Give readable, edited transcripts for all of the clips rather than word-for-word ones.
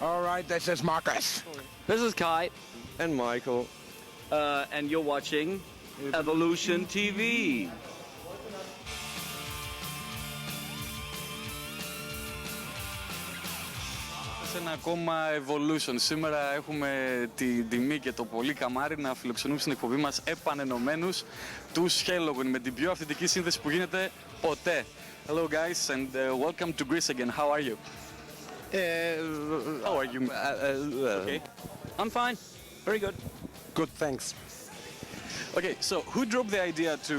All right, this is Marcus. This is Kai, And Michael. and you're watching Evolution TV. Σε ένα ακόμα Evolution. Σήμερα έχουμε την τιμή και το πολύ καμάρι να φιλοξενούμε στην εκπομπή μας επανενωμένους τους Helloween με την πιο αυθεντική σύνθεση που γίνεται ποτέ. Hello guys and welcome to Greece again. How are you? How are you? Okay. I'm fine. Very good. Good, thanks. Okay, so who drove the idea to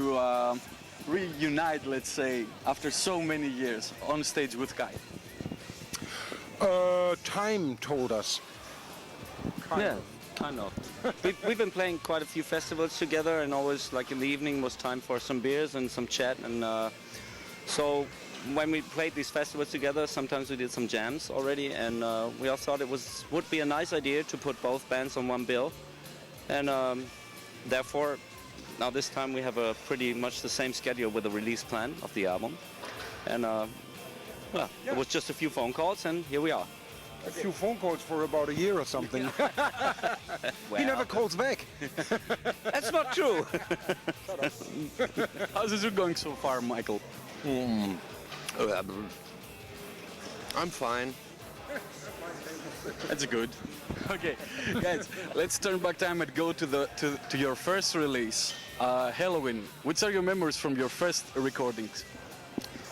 reunite, let's say, after so many years on stage with Kai? Time told us. Kind of. We've been playing quite a few festivals together, and always, like in the evening, was time for some beers and some chat. And so when we played these festivals together, sometimes we did some jams already, and we all thought it would be a nice idea to put both bands on one bill. And therefore, now this time we have a pretty much the same schedule with the release plan of the album. And well, it was just a few phone calls, and here we are. A few phone calls for about a year or something. He never calls back. That's not true. How's it going so far, Michael? I'm fine. That's good. Okay, guys, let's turn back time and go to your first release, Helloween. Which are your memories from your first recordings?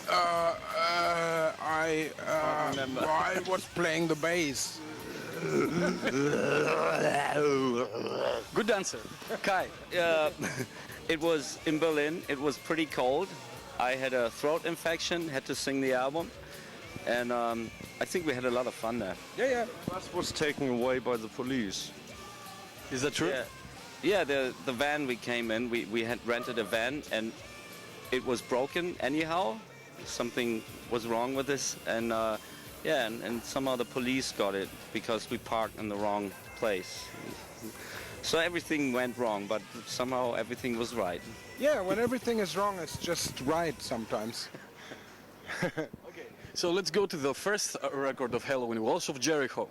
I was playing the bass. Good answer. Kai. It was in Berlin. It was pretty cold. I had a throat infection, had to sing the album, and I think we had a lot of fun there. Yeah. Bus was taken away by the police. Is that true? Yeah, the van we came in, we had rented a van, and it was broken anyhow. Something was wrong with this, and and somehow the police got it because we parked in the wrong place. So everything went wrong, but somehow everything was right. Yeah, when everything is wrong, it's just right sometimes. Okay, so let's go to the first record of Helloween, Walls of Jericho.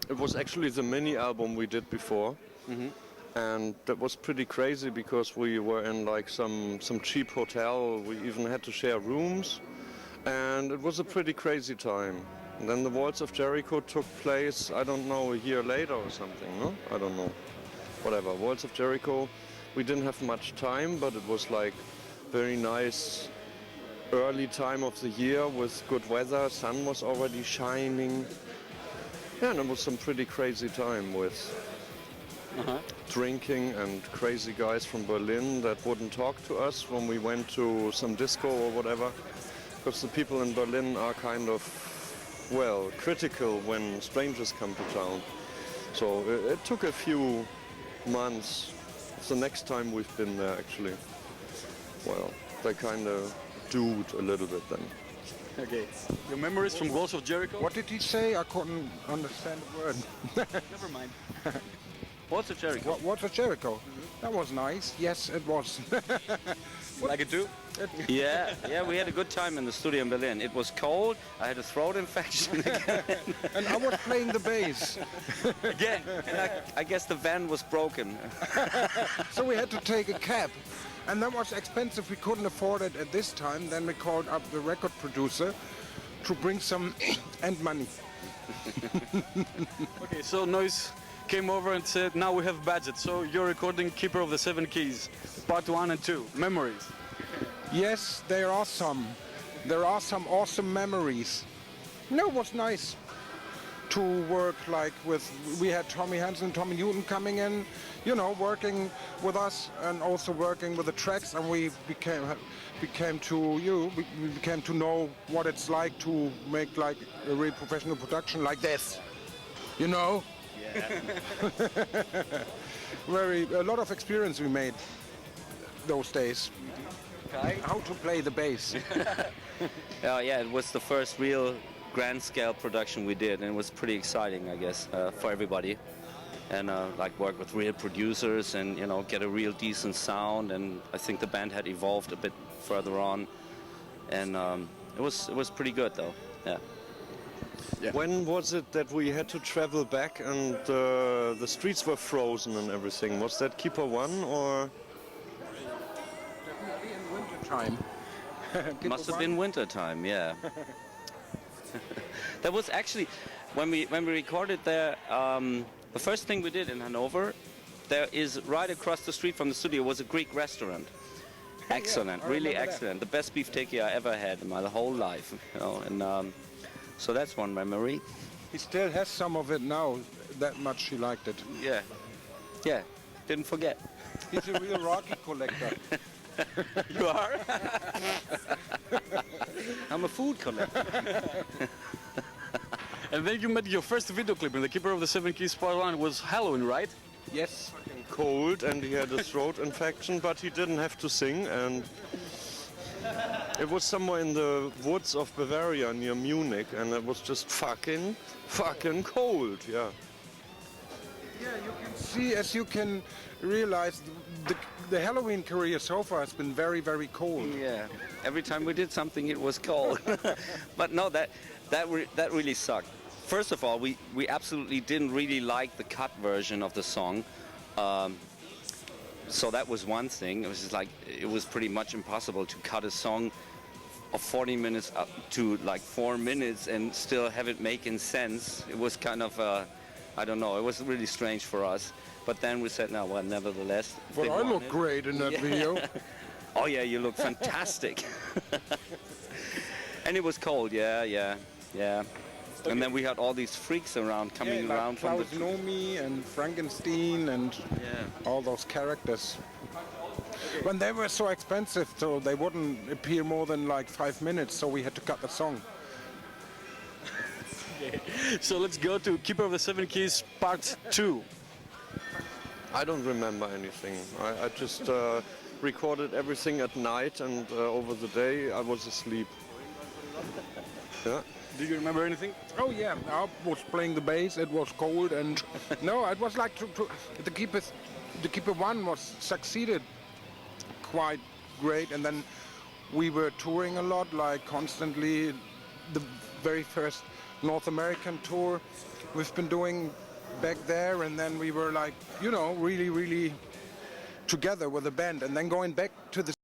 It was actually the mini album we did before. And that was pretty crazy because we were in like some cheap hotel. We even had to share rooms. And it was a pretty crazy time. And then the Walls of Jericho took place, I don't know, a year later or something, no? I don't know. Whatever. Walls of Jericho, we didn't have much time, but it was like very nice early time of the year with good weather. Sun was already shining. Yeah, and it was some pretty crazy time with drinking and crazy guys from Berlin that wouldn't talk to us when we went to some disco or whatever. Because the people in Berlin are kind of, well, critical when strangers come to town. So it took a few months. It's the next time we've been there, actually. Well, they kind of dude a little bit then. Okay. Your memories from Walls of Jericho? What did he say? I couldn't understand the word. Never mind. What's a Jericho? What's a Jericho? That was nice. Yes, it was. Like it too? Yeah, we had a good time in the studio in Berlin. It was cold. I had a throat infection again. And I was playing the bass. Again. And I guess the van was broken. So we had to take a cab. And that was expensive. We couldn't afford it at this time. Then we called up the record producer to bring some and money. Okay, so Noise came over and said, now we have budget. So you're recording Keeper of the Seven Keys, part 1 and 2, memories. Yes, there are some. There are some awesome memories. No, it was nice to work like with, we had Tommy Hansen, Tommy Newton coming in, you know, working with us and also working with the tracks, and we became to know what it's like to make like a real professional production like this. You know? A lot of experience we made those days. How to play the bass. Yeah, it was the first real grand scale production we did, and it was pretty exciting, I guess, for everybody. And like work with real producers and get a real decent sound. And I think the band had evolved a bit further on, and it was pretty good though. Yeah. When was it that we had to travel back and the streets were frozen and everything? Was that Keeper One or? Definitely in winter time. Must have been winter time, yeah. That was actually when we recorded there. The first thing we did in Hanover, there is right across the street from the studio was a Greek restaurant. Excellent, I really remember that. excellent. The best beefsteaky I ever had in my whole life. You know, and so that's one memory. He still has some of it now. That much he liked it. Yeah, yeah. Didn't forget. He's a real Rocky collector. You are? I'm a food collector. And then you made your first video clip in The Keeper of the Seven Keys Part 1 was Helloween, right? Yes. Cold, and he had a throat infection, but he didn't have to sing, and it was somewhere in the woods of Bavaria near Munich, and it was just fucking cold, yeah. Yeah, you can see, as you can realize, the Helloween career so far has been very, very cold. Yeah. Every time we did something, it was cold. But no, that really sucked. First of all, we absolutely didn't really like the cut version of the song. So that was one thing. It was just like, it was pretty much impossible to cut a song of 40 minutes up to like 4 minutes and still have it making sense. It was kind of, I don't know, it was really strange for us. But then we said, no, well, nevertheless. if But they I want look it- great in that video. Oh yeah, you look fantastic. And it was cold, yeah. And then we had all these freaks around coming like around from the Klaus Nomi and Frankenstein and Yeah. all those characters. When they were so expensive, so they wouldn't appear more than like 5 minutes, so we had to cut the song. So let's go to Keeper of the Seven Keys Part 2. I don't remember anything. I just recorded everything at night, and over the day I was asleep. Yeah. Do you remember anything? Oh yeah, I was playing the bass, it was cold, and no, it was like the Keeper One was succeeded quite great, and then we were touring a lot, like constantly. The very first North American tour we've been doing back there, and then we were like, you know, really together with the band, and then going back to the